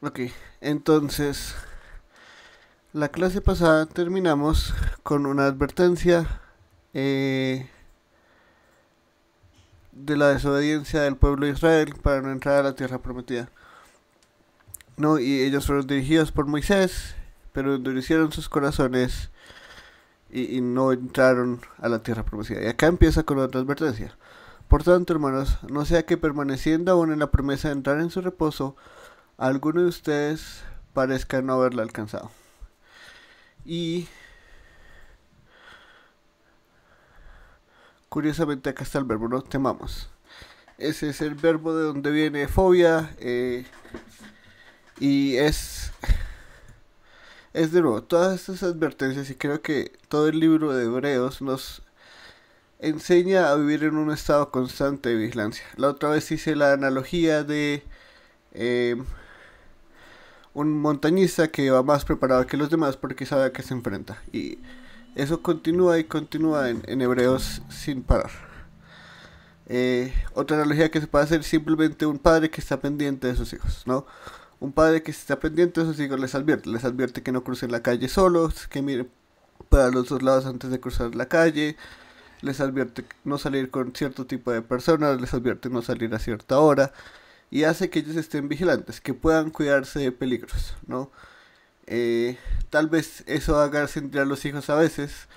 Ok, entonces la clase pasada terminamos con una advertencia eh, de la desobediencia del pueblo de Israel para no entrar a la tierra prometida. No, y ellos fueron dirigidos por Moisés, pero endurecieron sus corazones y no entraron a la tierra prometida. Y acá empieza con otra advertencia. Por tanto, hermanos, no sea que permaneciendo aún en la promesa de entrar en su reposo, alguno de ustedes parezca no haberla alcanzado. Y curiosamente acá está el verbo, no temamos. Ese es el verbo de donde viene fobia y es de nuevo todas estas advertencias y creo que todo el libro de Hebreos nos enseña a vivir en un estado constante de vigilancia. La otra vez hice la analogía de eh, un montañista que va más preparado que los demás porque sabe a qué se enfrenta. Y eso continúa y continúa en Hebreos sin parar. Otra analogía que se puede hacer es simplemente un padre que está pendiente de sus hijos, ¿no? Un padre que está pendiente de sus hijos les advierte que no crucen la calle solos, que miren para los dos lados antes de cruzar la calle, les advierte no salir con cierto tipo de personas, les advierte no salir a cierta hora y hace que ellos estén vigilantes, que puedan cuidarse de peligros, ¿no? Tal vez eso haga sentir a los hijos a veces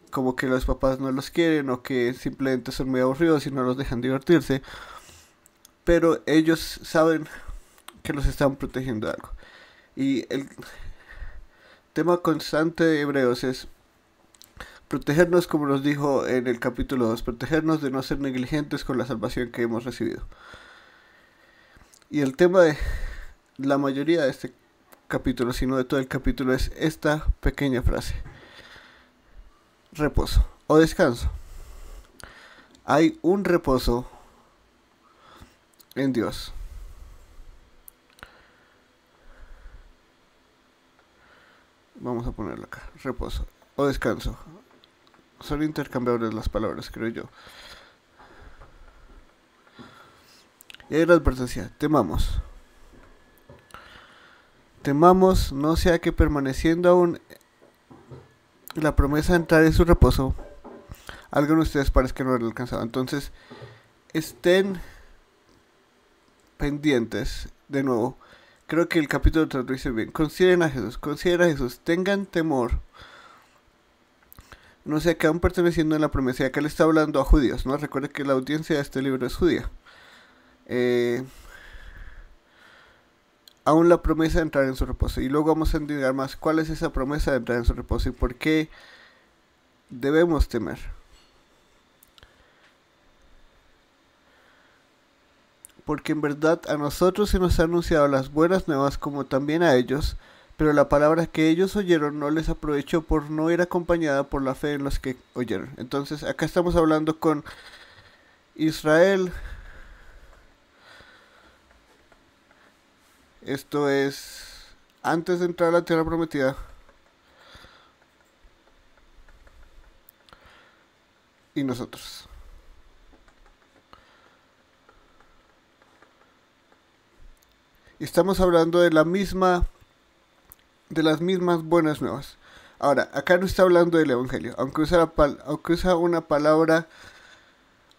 como que los papás no los quieren o que simplemente son muy aburridos y no los dejan divertirse, pero ellos saben que los están protegiendo de algo. Y el tema constante de Hebreos es protegernos, como nos dijo en el capítulo 2, protegernos de no ser negligentes con la salvación que hemos recibido. Y el tema de la mayoría de este capítulo, sino de todo el capítulo, es esta pequeña frase: reposo o descanso. Hay un reposo en Dios. Vamos a ponerlo acá: reposo o descanso. Son intercambiables las palabras, creo yo. Y hay la advertencia: temamos. Temamos no sea que permaneciendo aún la promesa de entrar en su reposo, alguno de ustedes parezca no haberlo alcanzado. Entonces, estén pendientes, de nuevo. Creo que el capítulo 3 lo dice bien. Consideren a Jesús, tengan temor. No sé, que aún perteneciendo en la promesa, acá le está hablando a judíos, ¿no? Recuerden que la audiencia de este libro es judía. Aún la promesa de entrar en su reposo. Y luego vamos a indicar más cuál es esa promesa de entrar en su reposo y por qué debemos temer. Porque en verdad a nosotros se nos ha anunciado las buenas nuevas como también a ellos, pero la palabra que ellos oyeron no les aprovechó por no ir acompañada por la fe en los que oyeron. Entonces acá estamos hablando con Israel. Esto es antes de entrar a la tierra prometida. Y nosotros. Y estamos hablando de la misma, de las mismas buenas nuevas. Ahora, acá no está hablando del evangelio, aunque usa una palabra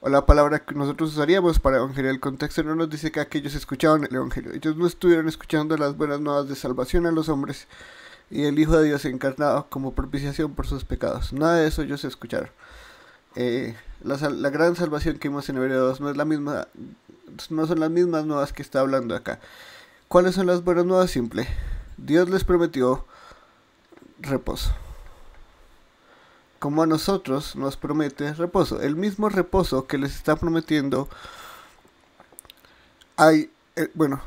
o la palabra que nosotros usaríamos para evangelio. El contexto no nos dice que aquellos escuchaban el evangelio. Ellos no estuvieron escuchando las buenas nuevas de salvación a los hombres y el Hijo de Dios encarnado como propiciación por sus pecados. Nada de eso ellos escucharon. La gran salvación que vimos en Hebreos no es la misma, no son las mismas nuevas que está hablando acá. ¿Cuáles son las buenas nuevas? Simple: Dios les prometió reposo, como a nosotros nos promete reposo. El mismo reposo que les está prometiendo hay, bueno,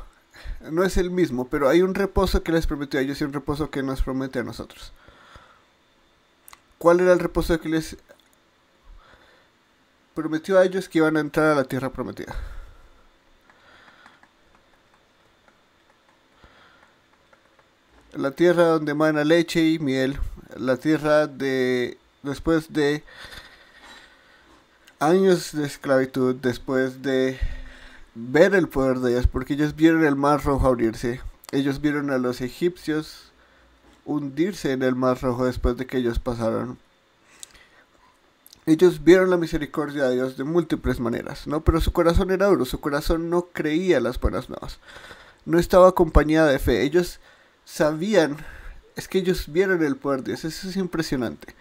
no es el mismo, pero hay un reposo que les prometió a ellos y un reposo que nos promete a nosotros. ¿Cuál era el reposo que les prometió a ellos? Que iban a entrar a la tierra prometida. La tierra donde mana leche y miel. La tierra de después de años de esclavitud, después de ver el poder de Dios, porque ellos vieron el mar rojo abrirse, Ellos vieron a los egipcios hundirse en el Mar Rojo después de que ellos pasaron. Ellos vieron la misericordia de Dios de múltiples maneras, ¿no? Pero su corazón era duro, su corazón no creía las buenas nuevas. No estaba acompañada de fe. Ellos sabían, es que ellos vieron el poder de Dios, eso es impresionante.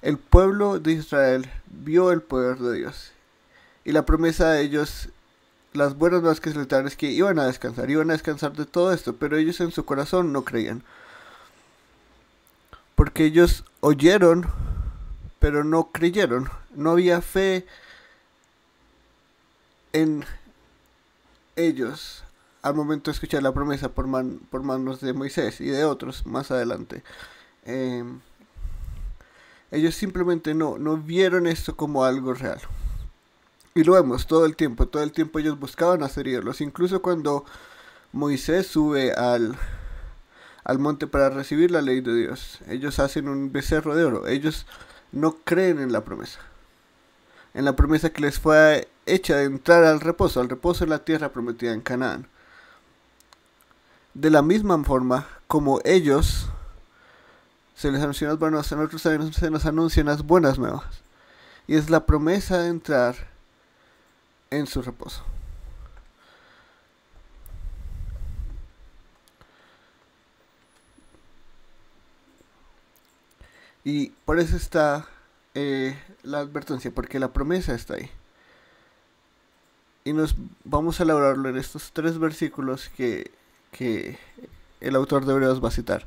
El pueblo de Israel vio el poder de Dios. Y la promesa de ellos, las buenas nuevas que se les daban es que iban a descansar de todo esto, pero ellos en su corazón no creían. Porque ellos oyeron, pero no creyeron. No había fe en ellos al momento de escuchar la promesa por manos de Moisés y de otros más adelante. Eh, Ellos simplemente no vieron esto como algo real. Y lo vemos todo el tiempo ellos buscaban hacer ídolos. Incluso cuando Moisés sube al monte para recibir la ley de Dios, ellos hacen un becerro de oro. Ellos no creen en la promesa que les fue hecha de entrar al reposo en la tierra prometida en Canaán. De la misma forma como ellos se les anuncian las buenas nuevas, a nosotros también se nos anuncian las buenas nuevas. Y es la promesa de entrar en su reposo. Y por eso está la advertencia, porque la promesa está ahí. Y nos vamos a elaborarlo en estos 3 versículos que el autor de Hebreos va a citar.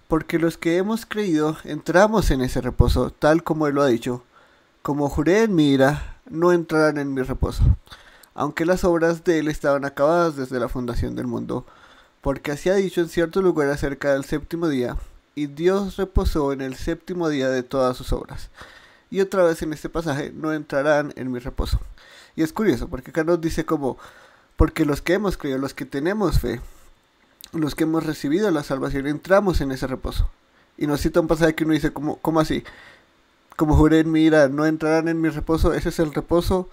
Porque los que hemos creído entramos en ese reposo, tal como él lo ha dicho. Como juré en mi ira, no entrarán en mi reposo, aunque las obras de él estaban acabadas desde la fundación del mundo. Porque así ha dicho en cierto lugar acerca del séptimo día, y Dios reposó en el séptimo día de todas sus obras. Y otra vez en este pasaje, no entrarán en mi reposo. Y es curioso, porque acá nos dice como, porque los que hemos creído, los que tenemos fe, los que hemos recibido la salvación, entramos en ese reposo. Y nos cita un pasaje que uno dice, ¿cómo así? Como juré en mi ira, no entrarán en mi reposo. Ese es el reposo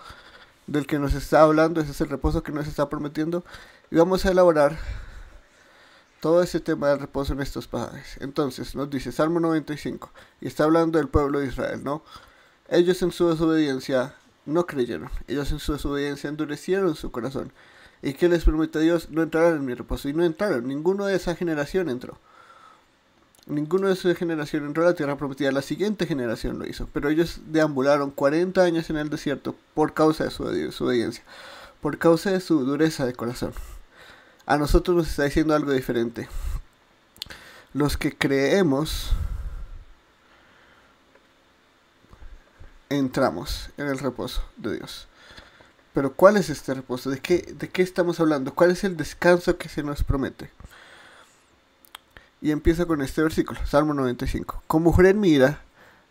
del que nos está hablando, ese es el reposo que nos está prometiendo. Y vamos a elaborar todo ese tema del reposo en estos pasajes. Entonces, nos dice Salmo 95, y está hablando del pueblo de Israel, ¿no? Ellos en su desobediencia no creyeron, ellos en su desobediencia endurecieron su corazón. ¿Y qué les promete Dios? No entrarán en mi reposo. Y no entraron, ninguno de esa generación entró. Ninguno de su generación entró a la tierra prometida, la siguiente generación lo hizo. Pero ellos deambularon 40 años en el desierto por causa de su obediencia, por causa de su dureza de corazón. A nosotros nos está diciendo algo diferente. Los que creemos, entramos en el reposo de Dios. Pero ¿cuál es este reposo? ¿De qué estamos hablando? ¿Cuál es el descanso que se nos promete? Y empieza con este versículo, Salmo 95. Como juré en mi ira,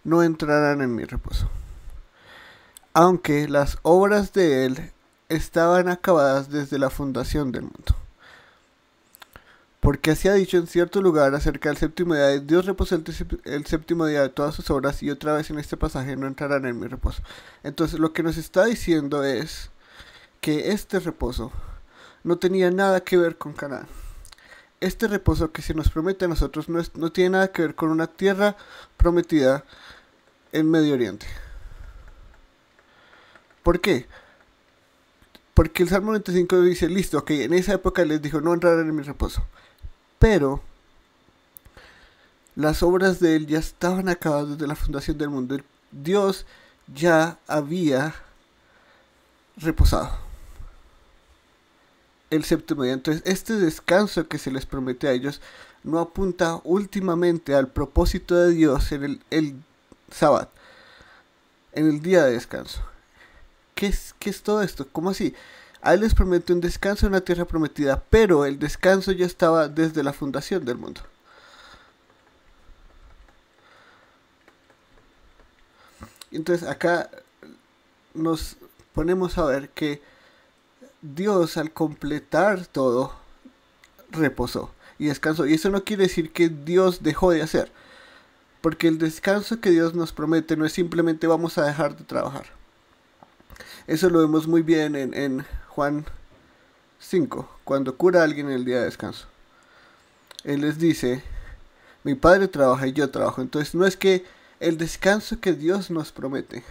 no entrarán en mi reposo, aunque las obras de él estaban acabadas desde la fundación del mundo. Porque así ha dicho en cierto lugar acerca del séptimo día, Dios reposó el séptimo día de todas sus obras, y otra vez en este pasaje, no entrarán en mi reposo. Entonces lo que nos está diciendo es que este reposo no tenía nada que ver con Canaán. Este reposo que se nos promete a nosotros no tiene nada que ver con una tierra prometida en Medio Oriente. ¿Por qué? Porque el Salmo 95 dice, listo, ok, en esa época les dijo, no entrarán en mi reposo. Pero las obras de él ya estaban acabadas desde la fundación del mundo. Dios ya había reposado el séptimo día. Entonces este descanso que se les promete a ellos no apunta últimamente al propósito de Dios en el sábado, en el día de descanso. ¿Qué es todo esto? ¿Cómo así? A él les promete un descanso en la tierra prometida, pero el descanso ya estaba desde la fundación del mundo. Entonces acá nos ponemos a ver que Dios, al completar todo, reposó y descansó. Y eso no quiere decir que Dios dejó de hacer, porque el descanso que Dios nos promete no es simplemente vamos a dejar de trabajar. Eso lo vemos muy bien en Juan 5, cuando cura a alguien en el día de descanso. Él les dice, mi Padre trabaja y yo trabajo. Entonces no es que el descanso que Dios nos promete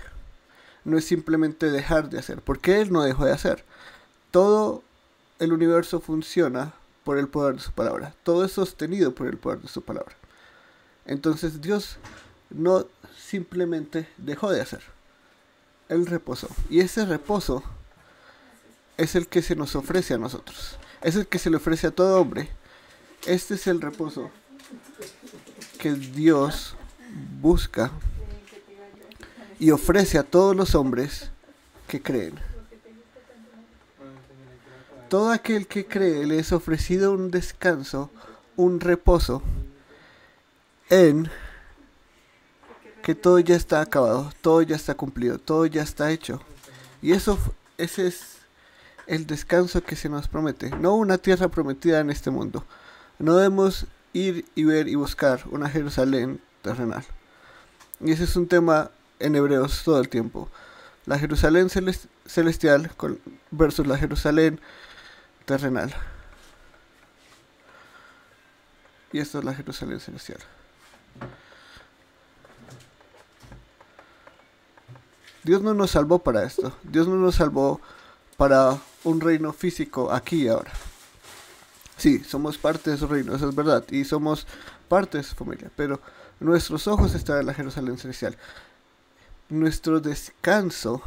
no es simplemente dejar de hacer, porque Él no dejó de hacer. Todo el universo funciona por el poder de su palabra. Todo es sostenido por el poder de su palabra. Entonces Dios no simplemente dejó de hacer. Él reposó. Y ese reposo es el que se nos ofrece a nosotros. Es el que se le ofrece a todo hombre. Este es el reposo que Dios busca y ofrece a todos los hombres que creen. Todo aquel que cree le es ofrecido un descanso, un reposo en que todo ya está acabado, todo ya está cumplido, todo ya está hecho. Y ese es el descanso que se nos promete, no una tierra prometida en este mundo. No debemos ir y ver y buscar una Jerusalén terrenal. Y ese es un tema en Hebreos todo el tiempo. La Jerusalén celestial versus la Jerusalén terrenal. Y esta es la Jerusalén celestial. Dios no nos salvó para esto. Dios no nos salvó para un reino físico aquí y ahora. Sí, somos parte de su reino, eso es verdad. Y somos parte de su familia. Pero nuestros ojos están en la Jerusalén celestial. Nuestro descanso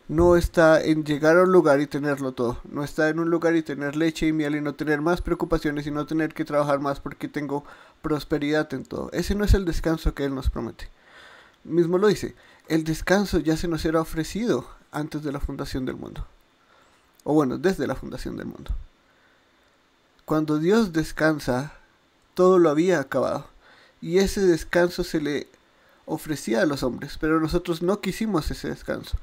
no está en llegar a un lugar y tenerlo todo. No está en un lugar y tener leche y miel y no tener más preocupaciones y no tener que trabajar más porque tengo prosperidad en todo. Ese no es el descanso que Él nos promete. Mismo lo dice, el descanso ya se nos era ofrecido antes de la fundación del mundo. O bueno, desde la fundación del mundo. Cuando Dios descansa, todo lo había acabado. Y ese descanso se le ofrecía a los hombres, pero nosotros no quisimos ese descanso.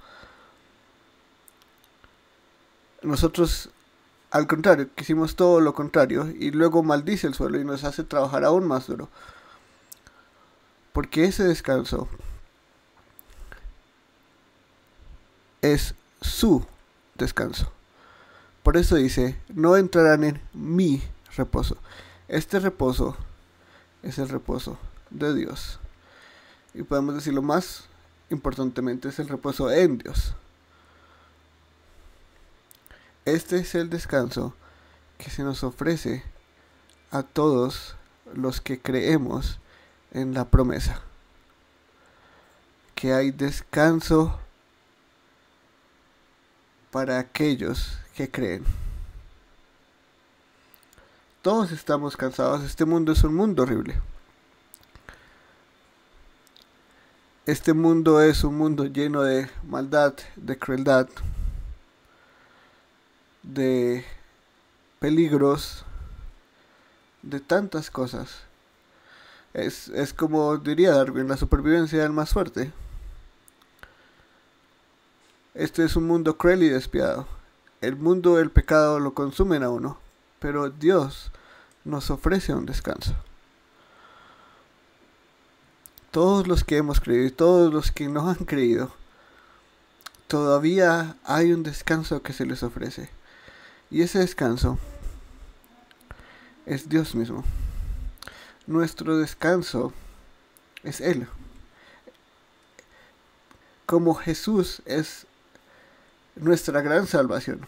Nosotros, al contrario, quisimos todo lo contrario y luego maldice el suelo y nos hace trabajar aún más duro. Porque ese descanso es su descanso. Por eso dice, no entrarán en mi reposo. Este reposo es el reposo de Dios. Y podemos decirlo más importantemente, es el reposo en Dios. Este es el descanso que se nos ofrece a todos los que creemos en la promesa. Que hay descanso para aquellos que creen. Todos estamos cansados. Este mundo es un mundo horrible. Este mundo es un mundo lleno de maldad, de crueldad, de peligros, de tantas cosas. Es como diría Darwin, la supervivencia del más fuerte. Este es un mundo cruel y despiadado. El mundo del pecado lo consumen a uno, pero Dios nos ofrece un descanso. Todos los que hemos creído y todos los que no han creído, todavía hay un descanso que se les ofrece. Y ese descanso es Dios mismo. Nuestro descanso es Él. Como Jesús es nuestra gran salvación.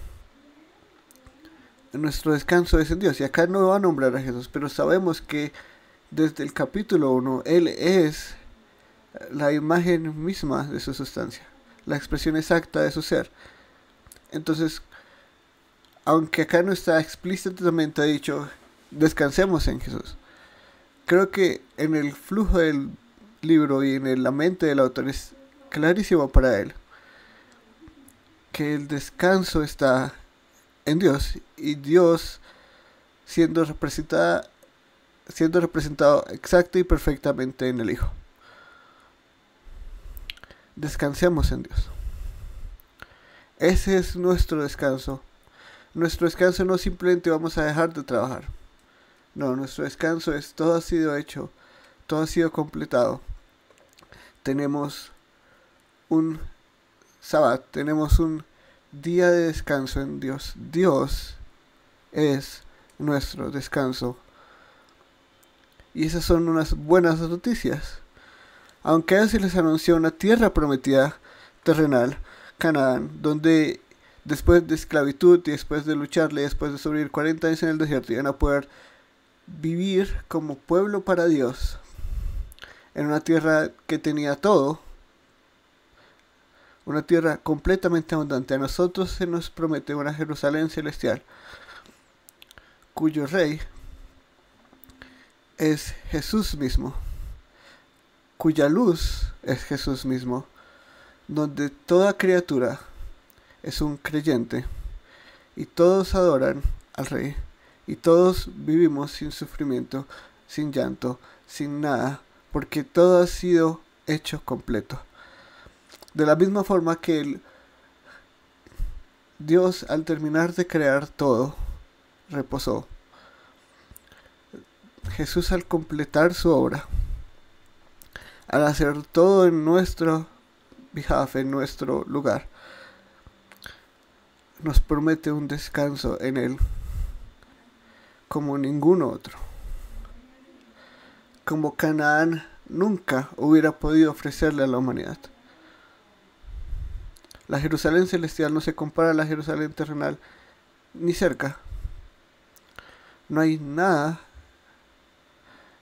Nuestro descanso es en Dios. Y acá no va a nombrar a Jesús, pero sabemos que desde el capítulo 1, Él es la imagen misma de su sustancia, la expresión exacta de su ser. Entonces, aunque acá no está explícitamente dicho, descansemos en Jesús. Creo que en el flujo del libro y en la mente del autor es clarísimo para él que el descanso está en Dios y Dios siendo representado exacta y perfectamente en el Hijo. Descansemos en Dios. Ese es nuestro descanso. Nuestro descanso no simplemente vamos a dejar de trabajar. No, nuestro descanso es todo ha sido hecho, todo ha sido completado. Tenemos un sábado, tenemos un día de descanso en Dios. Dios es nuestro descanso Y esas son unas buenas noticias. Aunque a se les anunció una tierra prometida terrenal, Canaán, donde después de esclavitud y después de lucharle, después de sobrevivir 40 años en el desierto, iban a poder vivir como pueblo para Dios en una tierra que tenía todo, una tierra completamente abundante. A nosotros se nos promete una Jerusalén celestial, cuyo rey es Jesús mismo, cuya luz es Jesús mismo, donde toda criatura es un creyente y todos adoran al rey y todos vivimos sin sufrimiento, sin llanto, sin nada, porque todo ha sido hecho completo. De la misma forma que Dios, al terminar de crear todo, reposó. Jesús, al completar su obra, al hacer todo en nuestro behalf, en nuestro lugar, nos promete un descanso en Él como ningún otro. Como Canaán nunca hubiera podido ofrecerle a la humanidad. La Jerusalén celestial no se compara a la Jerusalén terrenal ni cerca. No hay nada,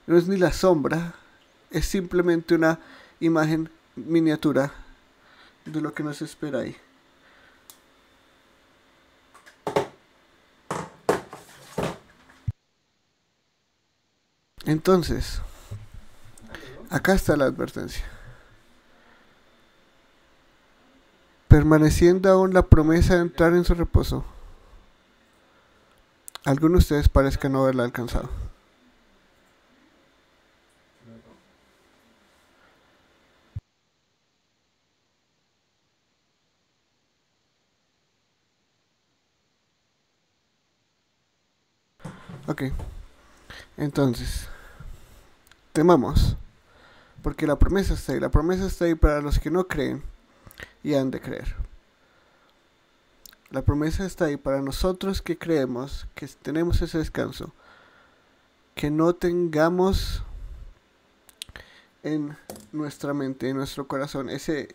no es ni la sombra, es simplemente una imagen miniatura de lo que nos espera ahí. Entonces, acá está la advertencia. Permaneciendo aún la promesa de entrar en su reposo, algunos de ustedes parezcan no haberla alcanzado. Ok, entonces, temamos, porque la promesa está ahí. La promesa está ahí para los que no creen y han de creer. La promesa está ahí para nosotros que creemos, que tenemos ese descanso, que no tengamos en nuestra mente, en nuestro corazón, ese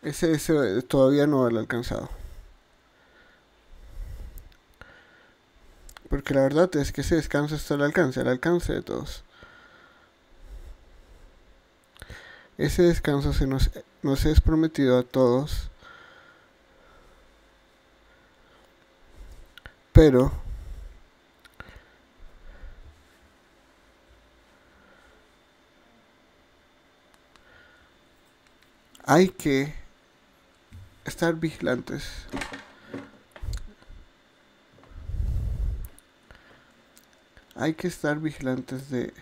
deseo de todavía no haberlo alcanzado. Porque la verdad es que ese descanso está al alcance de todos. Ese descanso nos es prometido a todos, pero hay que estar vigilantes. Hay que estar vigilantes de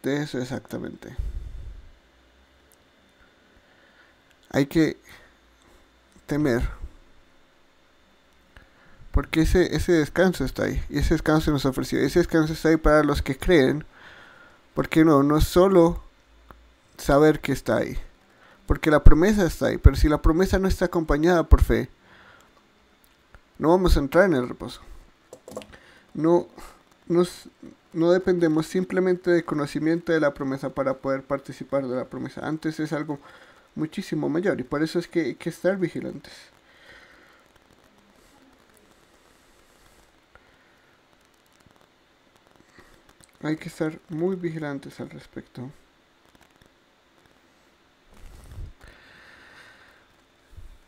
eso exactamente. Hay que temer. Porque ese descanso está ahí. Y ese descanso nos ofreció. Ese descanso está ahí para los que creen. Porque no es solo saber que está ahí. Porque la promesa está ahí. Pero si la promesa no está acompañada por fe, no vamos a entrar en el reposo. No dependemos simplemente del conocimiento de la promesa para poder participar de la promesa. Antes es algo muchísimo mayor. Y por eso es que hay que estar vigilantes. Hay que estar muy vigilantes al respecto.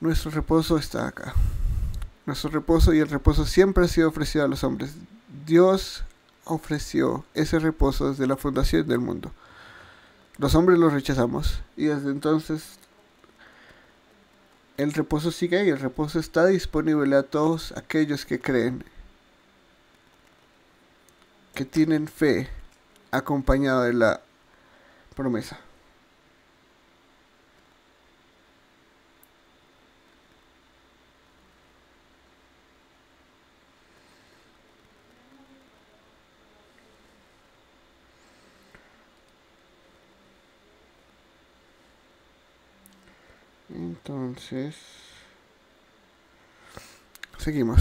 Nuestro reposo está acá. Nuestro reposo, y el reposo siempre ha sido ofrecido a los hombres. Dios ofreció ese reposo desde la fundación del mundo. Los hombres lo rechazamos y desde entonces el reposo sigue ahí. El reposo está disponible a todos aquellos que creen, que tienen fe acompañado de la promesa. Entonces, seguimos.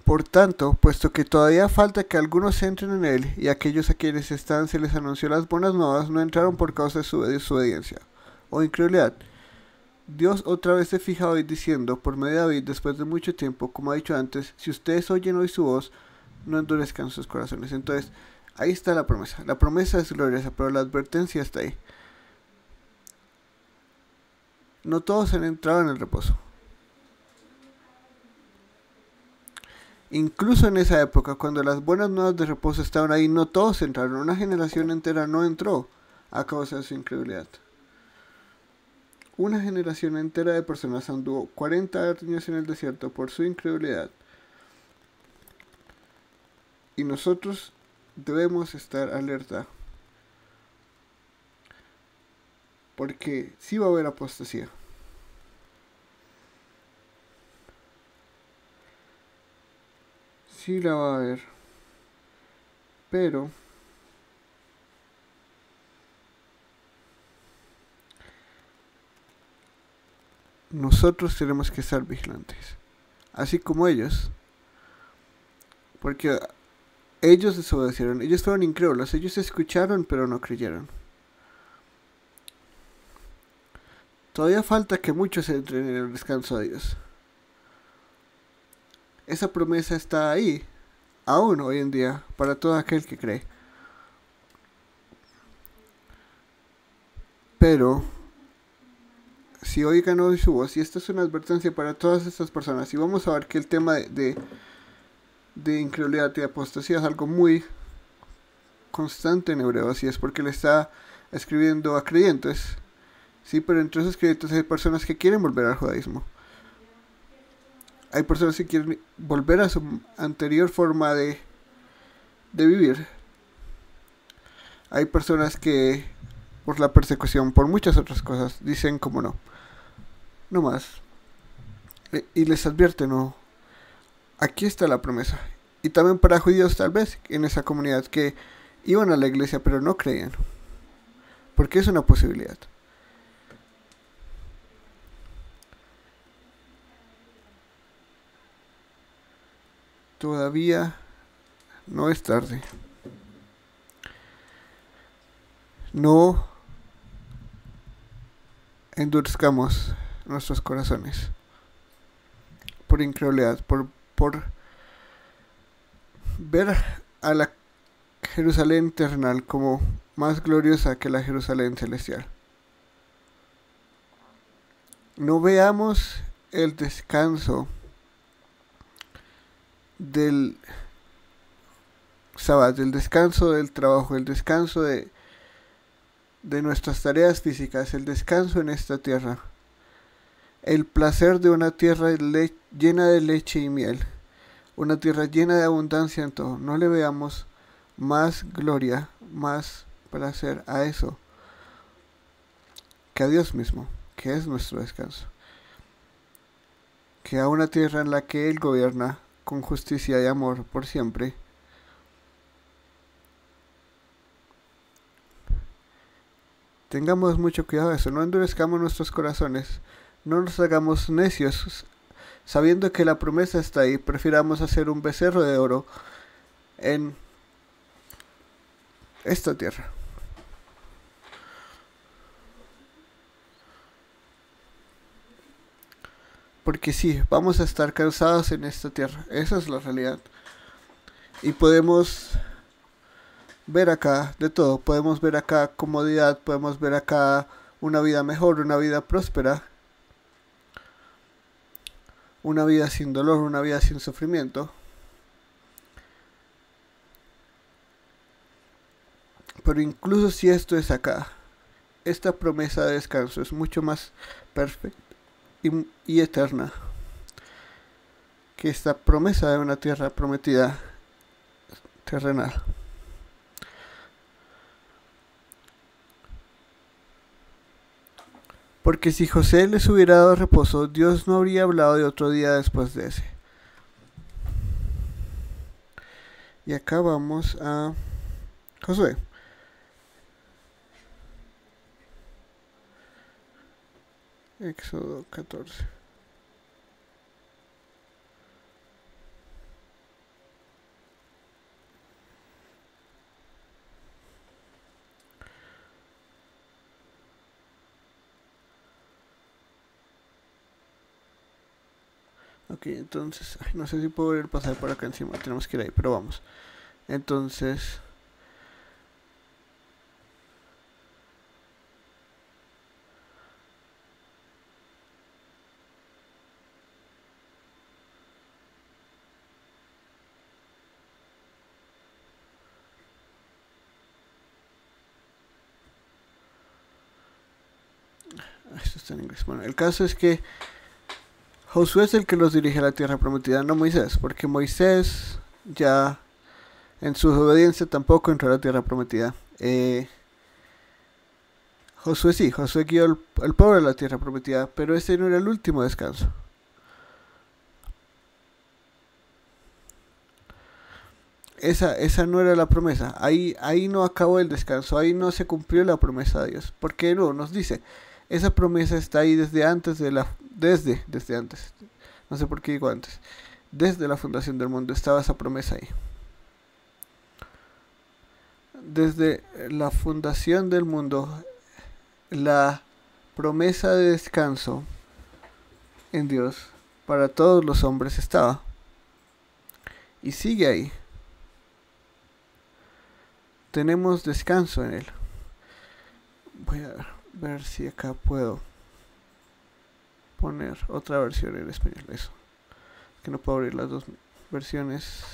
Por tanto, puesto que todavía falta que algunos entren en él, y aquellos a quienes están se les anunció las buenas nuevas no entraron por causa de su desobediencia o incredulidad, Dios otra vez se fija hoy diciendo, por medio de David, después de mucho tiempo, como ha dicho antes, si ustedes oyen hoy su voz, no endurezcan sus corazones. Entonces, ahí está la promesa. La promesa es gloriosa, pero la advertencia está ahí. No todos han entrado en el reposo. Incluso en esa época, cuando las buenas nuevas de reposo estaban ahí, no todos entraron. Una generación entera no entró a causa de su incredulidad. Una generación entera de personas anduvo 40 años en el desierto por su incredulidad. Y nosotros debemos estar alerta. Porque sí va a haber apostasía. Sí la va a haber. Pero nosotros tenemos que estar vigilantes. Así como ellos. Porque ellos desobedecieron. Ellos fueron incrédulos. Ellos escucharon pero no creyeron. Todavía falta que muchos entren en el descanso de Dios. Esa promesa está ahí, aún hoy en día, para todo aquel que cree. Pero, si oigan hoy su voz, y esta es una advertencia para todas estas personas, y vamos a ver que el tema de incredulidad y apostasía es algo muy constante en hebreo, así es porque le está escribiendo a creyentes, sí, pero entre esos creyentes hay personas que quieren volver al judaísmo. Hay personas que quieren volver a su anterior forma de vivir. Hay personas que, por la persecución, por muchas otras cosas, dicen como no. No más. Y les advierte, no. Aquí está la promesa. Y también para judíos tal vez, en esa comunidad, que iban a la iglesia pero no creían. Porque es una posibilidad. Todavía no es tarde. No endurezcamos nuestros corazones por incredulidad, por ver a la Jerusalén terrenal como más gloriosa que la Jerusalén celestial. No veamos el descanso del sábado, el descanso del trabajo, el descanso de nuestras tareas físicas, el descanso en esta tierra, el placer de una tierra llena de leche y miel, una tierra llena de abundancia en todo. No le veamos más gloria, más placer a eso que a Dios mismo, que es nuestro descanso, que a una tierra en la que Él gobierna con justicia y amor por siempre. Tengamos mucho cuidado de eso, no endurezcamos nuestros corazones, no nos hagamos necios, sabiendo que la promesa está ahí, prefiramos hacer un becerro de oro en esta tierra. Porque sí, vamos a estar cansados en esta tierra, esa es la realidad. Y podemos ver acá de todo, podemos ver acá comodidad, podemos ver acá una vida mejor, una vida próspera, una vida sin dolor, una vida sin sufrimiento. Pero incluso si esto es acá, esta promesa de descanso es mucho más perfecta y eterna que esta promesa de una tierra prometida terrenal. Porque si José les hubiera dado reposo, Dios no habría hablado de otro día después de ese. Y acá vamos a Josué. Éxodo 14. Ok, entonces, ay, no sé si puedo ver el pasaje por acá encima, tenemos que ir ahí, pero vamos. Entonces, esto está en inglés. Bueno, el caso es que Josué es el que los dirige a la tierra prometida, no Moisés, porque Moisés ya en su obediencia tampoco entró a la tierra prometida. Josué sí, Josué guió al pueblo a la tierra prometida, pero ese no era el último descanso. Esa no era la promesa. Ahí no acabó el descanso, ahí no se cumplió la promesa de Dios. Porque no, nos dice, esa promesa está ahí desde antes desde antes. No sé por qué digo antes. Desde la fundación del mundo estaba esa promesa ahí. Desde la fundación del mundo, la promesa de descanso en Dios para todos los hombres estaba. Y sigue ahí. Tenemos descanso en él. Voy a ver si acá puedo poner otra versión en español. Eso. Que no puedo abrir las dos versiones,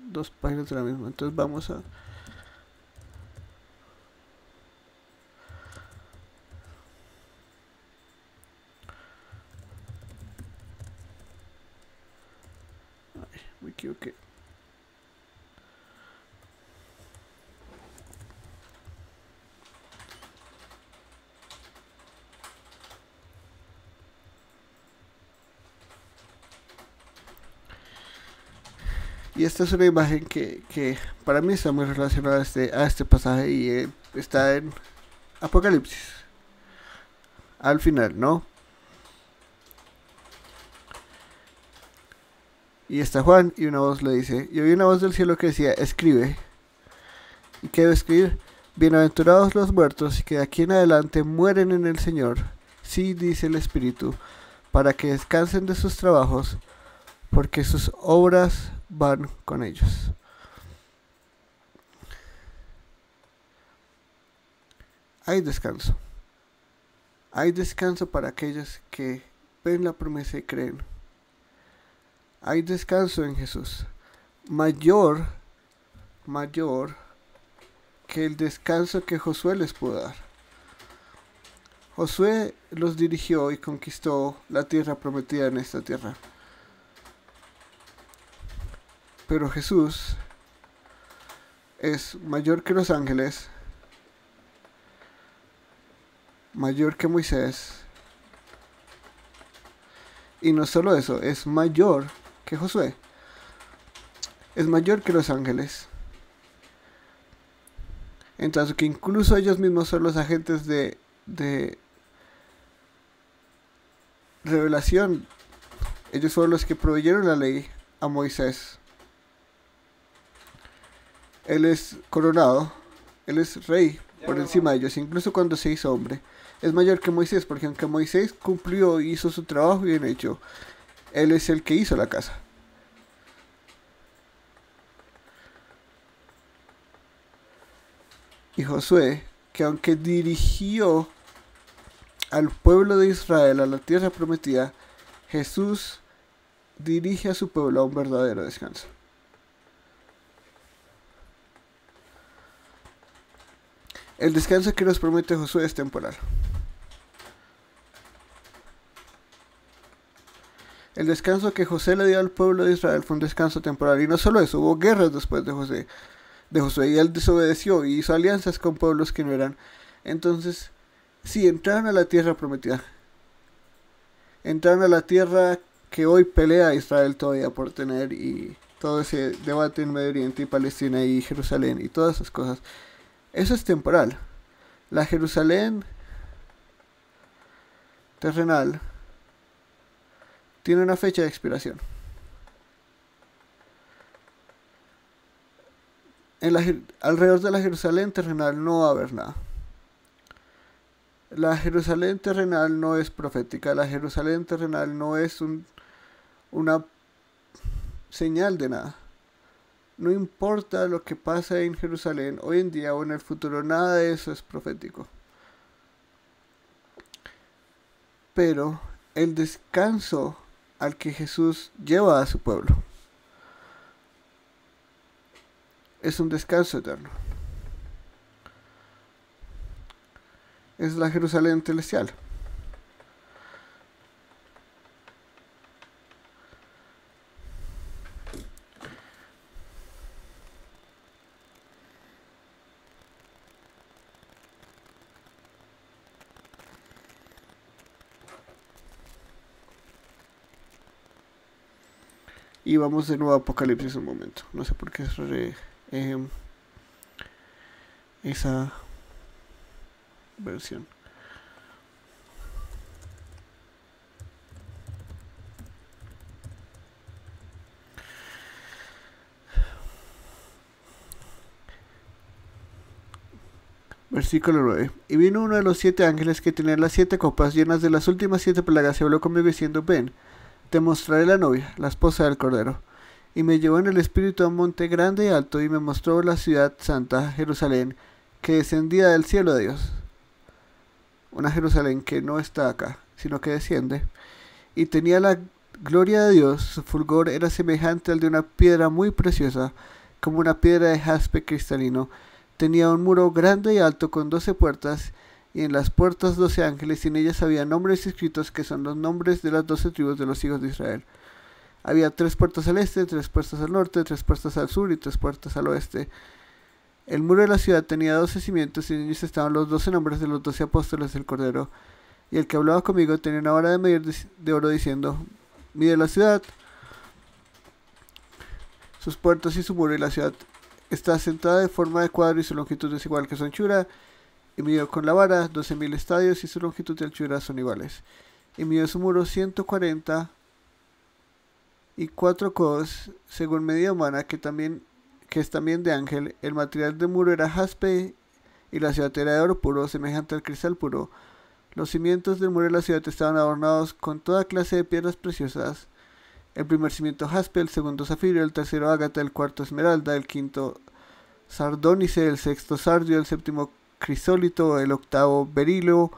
dos páginas de la misma. Entonces vamos a... Ay, me equivoqué. Y esta es una imagen que para mí está muy relacionada a este pasaje y está en Apocalipsis. Al final, ¿no? Y está Juan y una voz le dice, y oí una voz del cielo que decía, escribe. ¿Y qué debe escribir? Bienaventurados los muertos que de aquí en adelante mueren en el Señor. Sí, dice el Espíritu, para que descansen de sus trabajos, porque sus obras van con ellos. Hay descanso. Hay descanso para aquellos que ven la promesa y creen. Hay descanso en Jesús. Mayor que el descanso que Josué les pudo dar. Josué los dirigió y conquistó la tierra prometida en esta tierra. Pero Jesús es mayor que los ángeles, mayor que Moisés, y no solo eso, es mayor que Josué, es mayor que los ángeles. Entonces que incluso ellos mismos son los agentes de revelación. Ellos fueron los que proveyeron la ley a Moisés. Él es coronado, él es rey por encima de ellos, incluso cuando se hizo hombre. Es mayor que Moisés, porque aunque Moisés cumplió y hizo su trabajo bien hecho, él es el que hizo la casa. Y Josué, que aunque dirigió al pueblo de Israel a la tierra prometida, Jesús dirige a su pueblo a un verdadero descanso. El descanso que nos promete Josué es temporal. El descanso que José le dio al pueblo de Israel fue un descanso temporal. Y no solo eso, hubo guerras después de Josué, y él desobedeció y hizo alianzas con pueblos que no eran. Entonces, sí, entraron a la tierra prometida. Entraron a la tierra que hoy pelea Israel todavía por tener, y todo ese debate en Medio Oriente y Palestina y Jerusalén y todas esas cosas. Eso es temporal. La Jerusalén terrenal tiene una fecha de expiración. Alrededor de la Jerusalén terrenal no va a haber nada. La Jerusalén terrenal no es profética. La Jerusalén terrenal no es una señal de nada. No importa lo que pasa en Jerusalén hoy en día o en el futuro, nada de eso es profético. Pero el descanso al que Jesús lleva a su pueblo es un descanso eterno. Es la Jerusalén celestial. Y vamos de nuevo a Apocalipsis un momento. No sé por qué esa versión. Versículo 9. Y vino uno de los 7 ángeles que tenía las 7 copas llenas de las últimas 7 plagas y habló conmigo diciendo, ven, te mostraré la novia, la esposa del Cordero. Y me llevó en el espíritu a un monte grande y alto y me mostró la ciudad santa, Jerusalén, que descendía del cielo de Dios. Una Jerusalén que no está acá, sino que desciende. Y tenía la gloria de Dios, su fulgor era semejante al de una piedra muy preciosa, como una piedra de jaspe cristalino. Tenía un muro grande y alto con 12 puertas, y en las puertas 12 ángeles, y en ellas había nombres escritos que son los nombres de las 12 tribus de los hijos de Israel. Había 3 puertas al este, 3 puertas al norte, 3 puertas al sur y 3 puertas al oeste. El muro de la ciudad tenía 12 cimientos, y en ellos estaban los 12 nombres de los 12 apóstoles del Cordero. Y el que hablaba conmigo tenía una vara de medir de oro diciendo, mide la ciudad, sus puertas y su muro, y la ciudad está sentada de forma de cuadro y su longitud es igual que su anchura. Y midió con la vara 12.000 estadios y su longitud y anchura son iguales. Y midió su muro 140 y 4 codos, según medida humana, que es también de ángel. El material del muro era jaspe y la ciudad era de oro puro, semejante al cristal puro. Los cimientos del muro de la ciudad estaban adornados con toda clase de piedras preciosas. El primer cimiento jaspe, el segundo zafiro, el tercero ágata, el cuarto esmeralda, el quinto sardónice, el sexto sardio, el séptimo crisólito, el octavo berilo,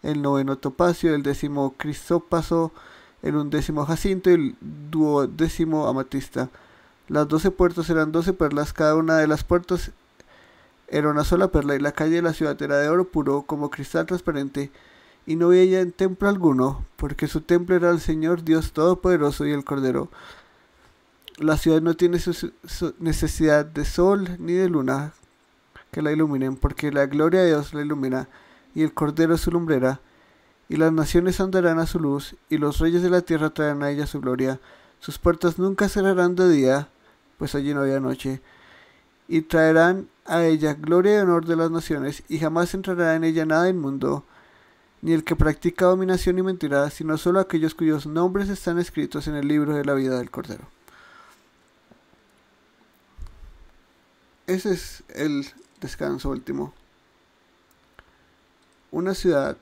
el noveno topacio, el décimo crisópaso, el undécimo jacinto y el duodécimo amatista. Las 12 puertas eran 12 perlas, cada una de las puertas era una sola perla, y la calle de la ciudad era de oro puro, como cristal transparente, y no había en templo alguno, porque su templo era el Señor Dios Todopoderoso y el Cordero. La ciudad no tiene su necesidad de sol ni de luna que la iluminen, porque la gloria de Dios la ilumina, y el Cordero es su lumbrera. Y las naciones andarán a su luz, y los reyes de la tierra traerán a ella su gloria. Sus puertas nunca cerrarán de día, pues allí no había noche. Y traerán a ella gloria y honor de las naciones, y jamás entrará en ella nada inmundo, ni el que practica dominación y mentira, sino solo aquellos cuyos nombres están escritos en el libro de la vida del Cordero. Ese es el descanso último. Una ciudad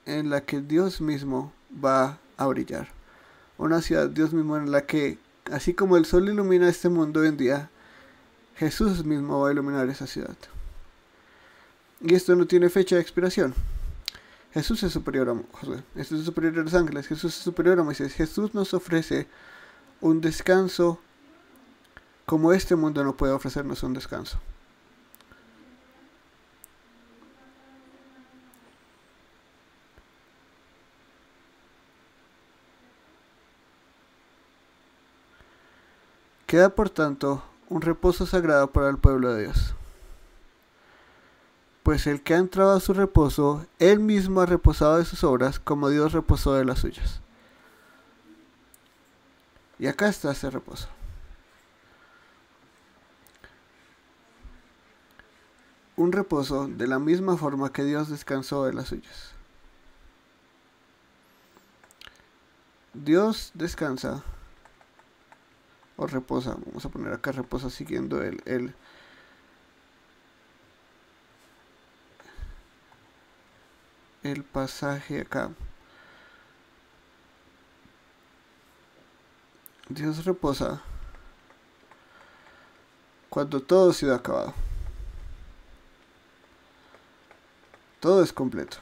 en la que Dios mismo va a brillar. Una ciudad, Dios mismo, en la que, así como el sol ilumina este mundo hoy en día, Jesús mismo va a iluminar esa ciudad. Y esto no tiene fecha de expiración. Jesús es superior a Josué, Jesús es superior a los ángeles, Jesús es superior a Moisés. Jesús nos ofrece un descanso como este mundo no puede ofrecernos un descanso. Queda por tanto un reposo sagrado para el pueblo de Dios. Pues el que ha entrado a su reposo, él mismo ha reposado de sus obras, como Dios reposó de las suyas. Y acá está ese reposo. Un reposo de la misma forma que Dios descansó de las suyas. Dios descansa o reposa. Vamos a poner acá reposa siguiendo el pasaje acá. Dios reposa cuando todo ha sido acabado. Todo es completo.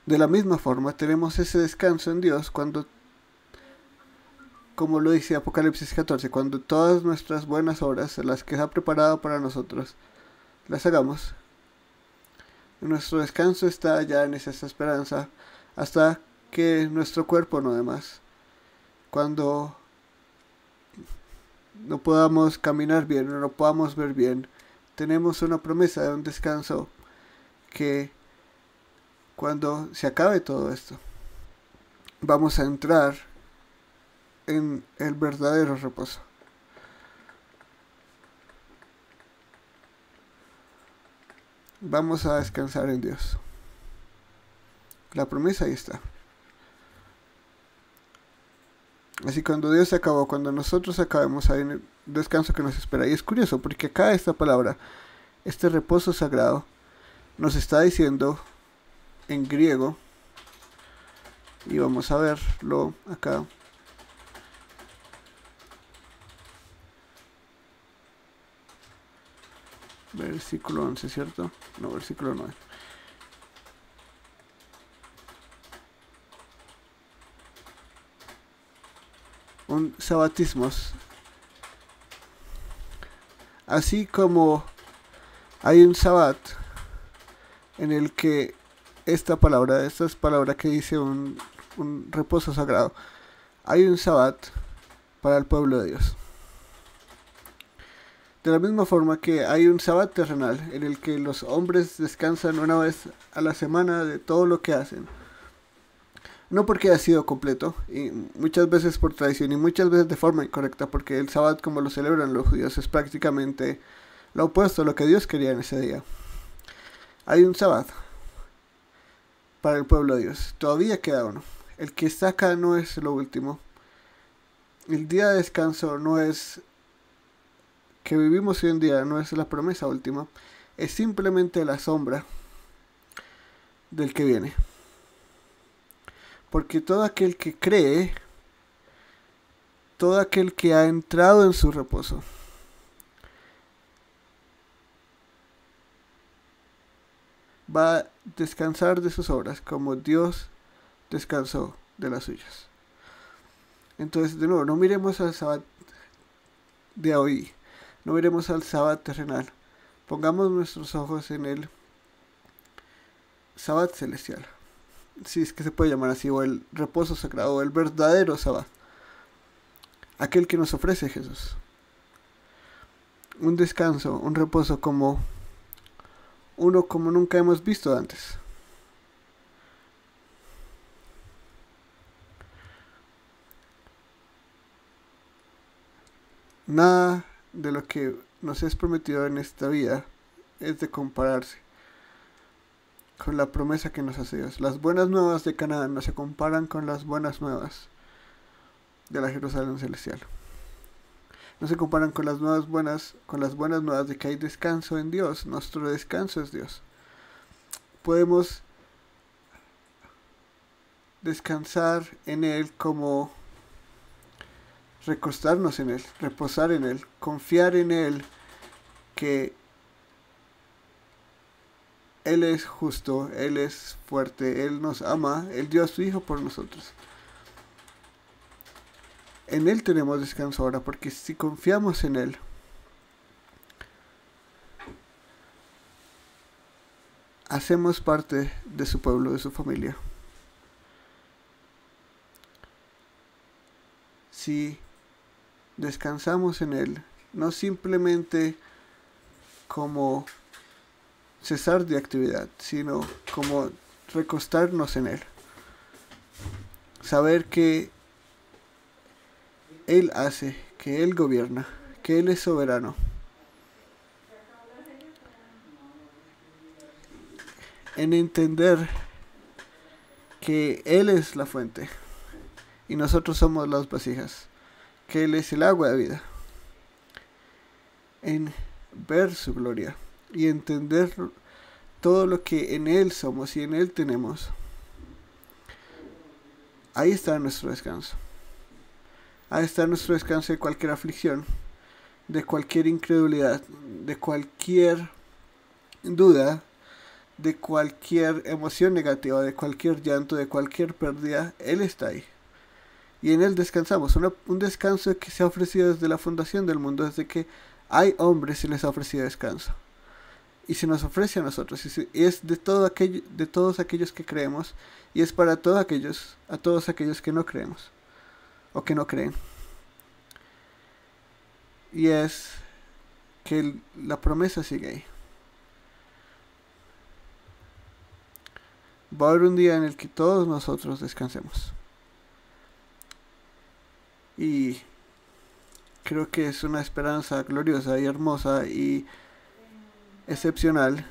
De la misma forma, tenemos ese descanso en Dios cuando, como lo dice Apocalipsis 14, cuando todas nuestras buenas obras, las que ha preparado para nosotros, las hagamos. Nuestro descanso está ya en esa esperanza hasta que nuestro cuerpo no dé más. Cuando no podamos caminar bien o no podamos ver bien, tenemos una promesa de un descanso que cuando se acabe todo esto, vamos a entrar en el verdadero reposo. Vamos a descansar en Dios. La promesa ahí está. Así cuando Dios se acabó, cuando nosotros acabemos, hay un descanso que nos espera. Y es curioso porque acá esta palabra, este reposo sagrado, nos está diciendo en griego, y vamos a verlo acá. Versículo 11, ¿cierto? No, versículo 9. Un sabatismos. Así como hay un sabat en el que esta es palabra que dice un reposo sagrado. Hay un sabat para el pueblo de Dios. De la misma forma que hay un sabat terrenal en el que los hombres descansan una vez a la semana de todo lo que hacen. No porque haya sido completo, y muchas veces por tradición y muchas veces de forma incorrecta, porque el sábado como lo celebran los judíos es prácticamente lo opuesto a lo que Dios quería en ese día. Hay un sábado para el pueblo de Dios, todavía queda uno. El que está acá no es lo último. El día de descanso no es que vivimos hoy en día, no es la promesa última, es simplemente la sombra del que viene. Porque todo aquel que cree, todo aquel que ha entrado en su reposo, va a descansar de sus obras como Dios descansó de las suyas. Entonces, de nuevo, no miremos al sábado de hoy, no miremos al sábado terrenal, pongamos nuestros ojos en el sábado celestial, si es que se puede llamar así, o el reposo sagrado, o el verdadero sábado, aquel que nos ofrece Jesús. Un descanso, un reposo como nunca hemos visto antes. Nada de lo que nos es prometido en esta vida es de compararse con la promesa que nos hace Dios. Las buenas nuevas de Canaán no se comparan con las buenas nuevas de la Jerusalén celestial. No se comparan con las buenas nuevas de que hay descanso en Dios. Nuestro descanso es Dios. Podemos descansar en Él como recostarnos en Él, reposar en Él, confiar en Él, que Él es justo, Él es fuerte, Él nos ama, Él dio a su Hijo por nosotros. En Él tenemos descanso ahora, porque si confiamos en Él, hacemos parte de su pueblo, de su familia. Si descansamos en Él, no simplemente como cesar de actividad, sino como recostarnos en Él. Saber que Él hace, que Él gobierna, que Él es soberano. En entender que Él es la fuente y nosotros somos las vasijas, que Él es el agua de vida. En ver su gloria y entender todo lo que en Él somos y en Él tenemos. Ahí está nuestro descanso. Ha de estar nuestro descanso de cualquier aflicción, de cualquier incredulidad, de cualquier duda, de cualquier emoción negativa, de cualquier llanto, de cualquier pérdida. Él está ahí. Y en Él descansamos. Un descanso que se ha ofrecido desde la fundación del mundo, desde que hay hombres se les ha ofrecido descanso. Y se nos ofrece a nosotros. Y es de todos aquellos que creemos. Y es para todos aquellos que no creemos. O que no creen. Y es que la promesa sigue ahí. Va a haber un día en el que todos nosotros descansemos. Y creo que es una esperanza gloriosa y hermosa y excepcional.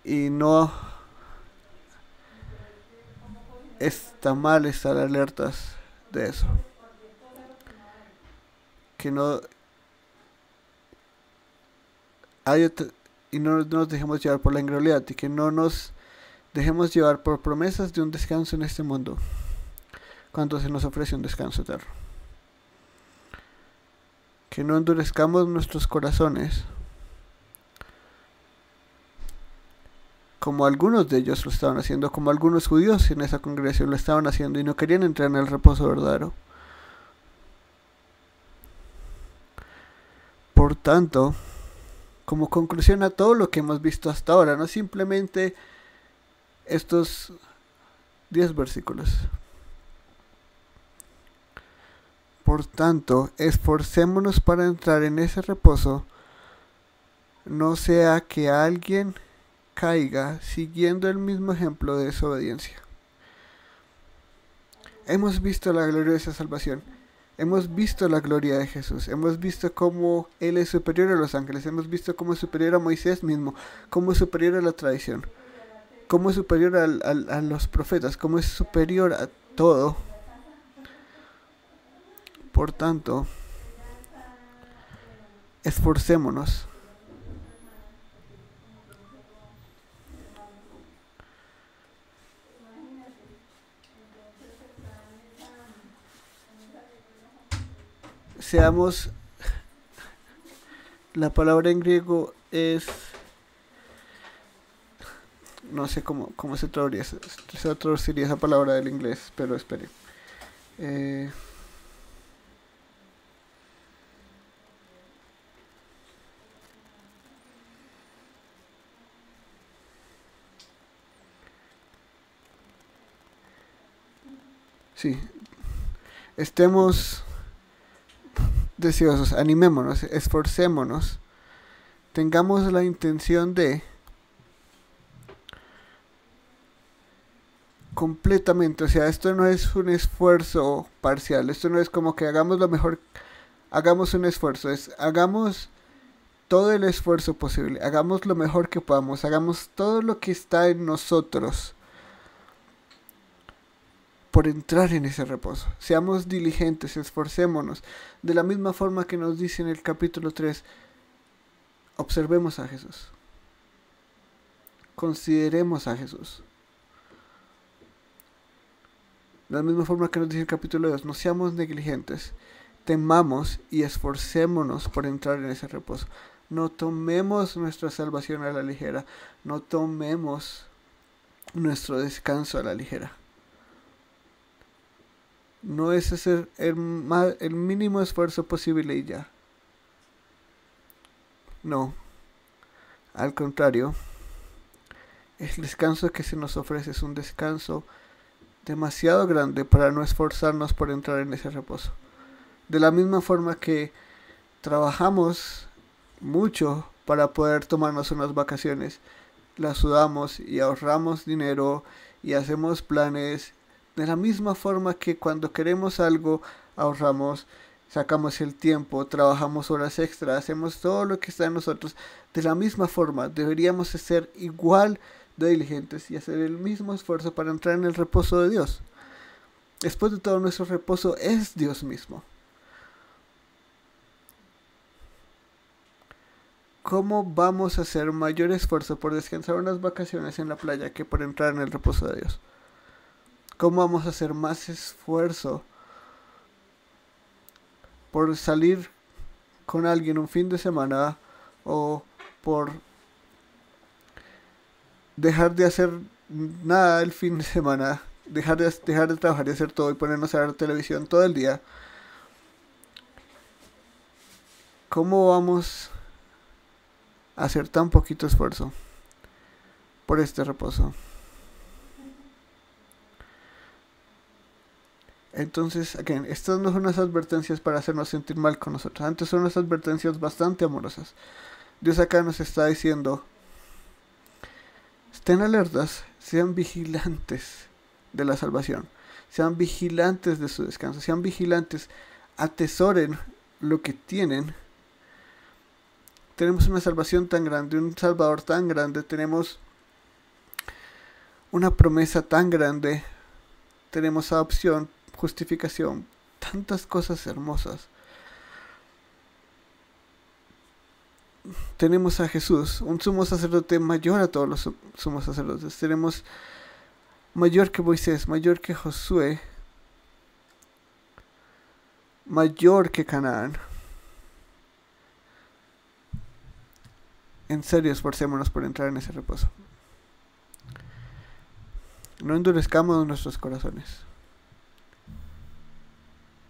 Y no está mal estar alertas de eso. Que no y no nos dejemos llevar por la incredulidad y que no nos dejemos llevar por promesas de un descanso en este mundo cuando se nos ofrece un descanso eterno. Que no endurezcamos nuestros corazones como algunos de ellos lo estaban haciendo, como algunos judíos en esa congregación lo estaban haciendo y no querían entrar en el reposo verdadero. Por tanto, como conclusión a todo lo que hemos visto hasta ahora, no simplemente estos 10 versículos. Por tanto, esforcémonos para entrar en ese reposo, no sea que alguien caiga siguiendo el mismo ejemplo de desobediencia. Hemos visto la gloriosa salvación. Hemos visto la gloria de Jesús, hemos visto cómo Él es superior a los ángeles, hemos visto cómo es superior a Moisés mismo, cómo es superior a la tradición, cómo es superior a los profetas, cómo es superior a todo. Por tanto, esforcémonos. Seamos, la palabra en griego es, no sé cómo se traduciría esa palabra del inglés, pero espere. Sí, estemos deseosos, animémonos, esforcémonos, tengamos la intención de completamente, o sea, esto no es un esfuerzo parcial, esto no es como que hagamos lo mejor, hagamos un esfuerzo, hagamos todo el esfuerzo posible, hagamos lo mejor que podamos, hagamos todo lo que está en nosotros por entrar en ese reposo. Seamos diligentes, esforcémonos. De la misma forma que nos dice en el capítulo 3, observemos a Jesús. Consideremos a Jesús. De la misma forma que nos dice el capítulo 2, no seamos negligentes. Temamos y esforcémonos por entrar en ese reposo. No tomemos nuestra salvación a la ligera. No tomemos nuestro descanso a la ligera. No es hacer el mínimo esfuerzo posible y ya. No. Al contrario, el descanso que se nos ofrece es un descanso demasiado grande para no esforzarnos por entrar en ese reposo. De la misma forma que trabajamos mucho para poder tomarnos unas vacaciones, las sudamos y ahorramos dinero y hacemos planes. De la misma forma que cuando queremos algo, ahorramos, sacamos el tiempo, trabajamos horas extras, hacemos todo lo que está en nosotros. De la misma forma, deberíamos ser igual de diligentes y hacer el mismo esfuerzo para entrar en el reposo de Dios. Después de todo, nuestro reposo es Dios mismo. ¿Cómo vamos a hacer mayor esfuerzo por descansar unas vacaciones en la playa que por entrar en el reposo de Dios? ¿Cómo vamos a hacer más esfuerzo por salir con alguien un fin de semana o por dejar de hacer nada el fin de semana, dejar de trabajar y hacer todo y ponernos a ver televisión todo el día? ¿Cómo vamos a hacer tan poquito esfuerzo por este reposo? Entonces, again, estas no son unas advertencias para hacernos sentir mal con nosotros. Antes son unas advertencias bastante amorosas. Dios acá nos está diciendo: estén alertas, sean vigilantes de la salvación, sean vigilantes de su descanso, sean vigilantes, atesoren lo que tienen. Tenemos una salvación tan grande, un Salvador tan grande, tenemos una promesa tan grande, tenemos adopción, justificación, tantas cosas hermosas. Tenemos a Jesús, un sumo sacerdote mayor a todos los sumos sacerdotes. Tenemos mayor que Moisés, mayor que Josué, mayor que Canaán. En serio, esforcémonos por entrar en ese reposo. No endurezcamos nuestros corazones,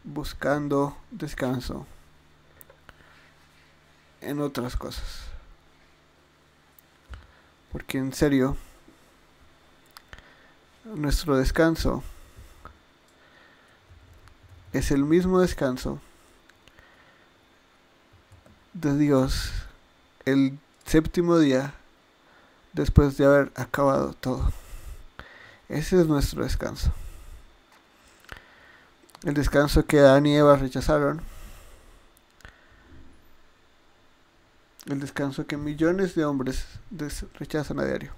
buscando descanso en otras cosas. Porque en serio, nuestro descanso es el mismo descanso de Dios el séptimo día después de haber acabado todo. Ese es nuestro descanso. El descanso que Adán y Eva rechazaron. El descanso que millones de hombres rechazan a diario.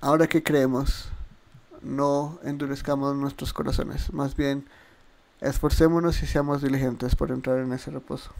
Ahora que creemos, no endurezcamos nuestros corazones. Más bien, esforcémonos y seamos diligentes por entrar en ese reposo.